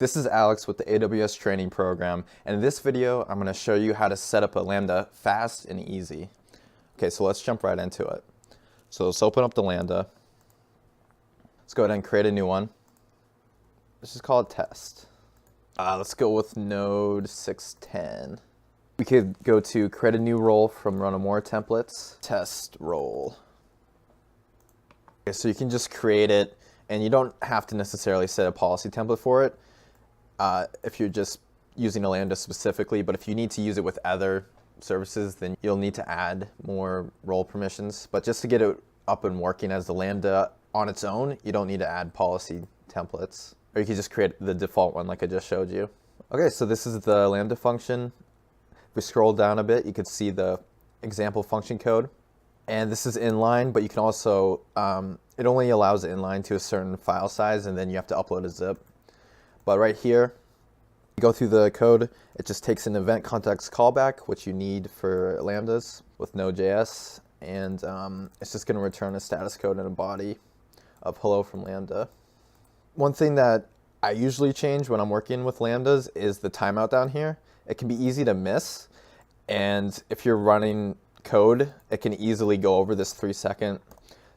This is Alex with the AWS training program, and in this video I'm going to show you how to set up a Lambda fast and easy. Okay, so let's jump right into it. So let's open up the Lambda. Let's go ahead and create a new one. Let's just call it test. Let's go with node 610. We could go to create a new role from run more templates, test role. Okay, so you can just create it, and you don't have to necessarily set a policy template for it. If you're just using a Lambda specifically, but if you need to use it with other services, then you'll need to add more role permissions. But just to get it up and working as the Lambda on its own, you don't need to add policy templates. Or you can just create the default one like I just showed you. Okay, so this is the Lambda function. If we scroll down a bit, you can see the example function code. And this is inline, but you can also, it only allows inline to a certain file size, and then you have to upload a zip. But right here, you go through the code, it just takes an event context callback, which you need for Lambdas with node.js, and it's just going to return a status code and a body of hello from Lambda. One thing that I usually change when I'm working with Lambdas is the timeout down here. It can be easy to miss, and if you're running code, it can easily go over this 3-second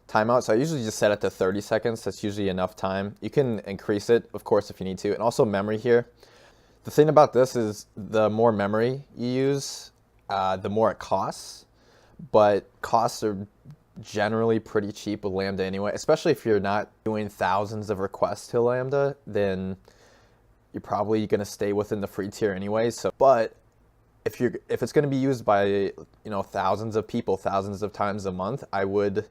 timeout. So I usually just set it to 30 seconds. That's usually enough time. You can increase it, of course, if you need to. And also memory here. The thing about this is the more memory you use, the more it costs. But costs are generally pretty cheap with Lambda anyway, especially if you're not doing thousands of requests to Lambda, then you're probably going to stay within the free tier anyway. So, but if it's going to be used by thousands of people, thousands of times a month, I would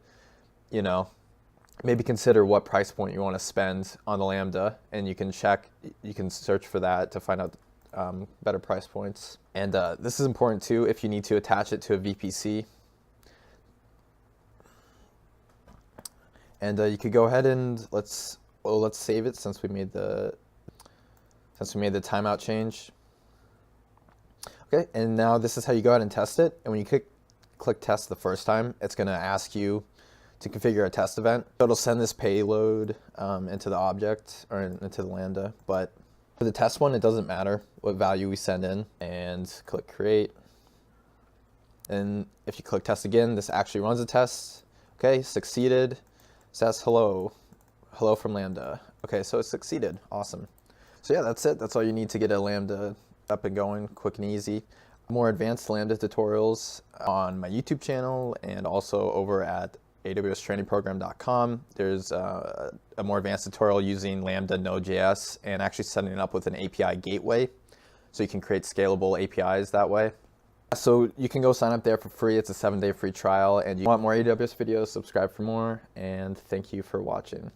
maybe consider what price point you want to spend on the Lambda, and you can search for that to find out better price points. And this is important too if you need to attach it to a VPC. And you could go ahead and let's save it since we made the timeout change. Okay, and now this is how you go ahead and test it. And when you click test the first time, it's going to ask you to configure a test event. So it'll send this payload into the object or into the Lambda. But for the test one, it doesn't matter what value we send in. And click create. And if you click test again, this actually runs a test. Okay, succeeded. Says hello from Lambda. Okay, so it succeeded. Awesome. So yeah, that's it. That's all you need to get a Lambda up and going, quick and easy. More advanced Lambda tutorials on my YouTube channel and also over at AWStrainingprogram.com. There's a more advanced tutorial using Lambda Node.js and actually setting it up with an API gateway, so you can create scalable APIs that way. So you can go sign up there for free. It's a 7-day free trial, and you want more AWS videos, subscribe for more, and thank you for watching.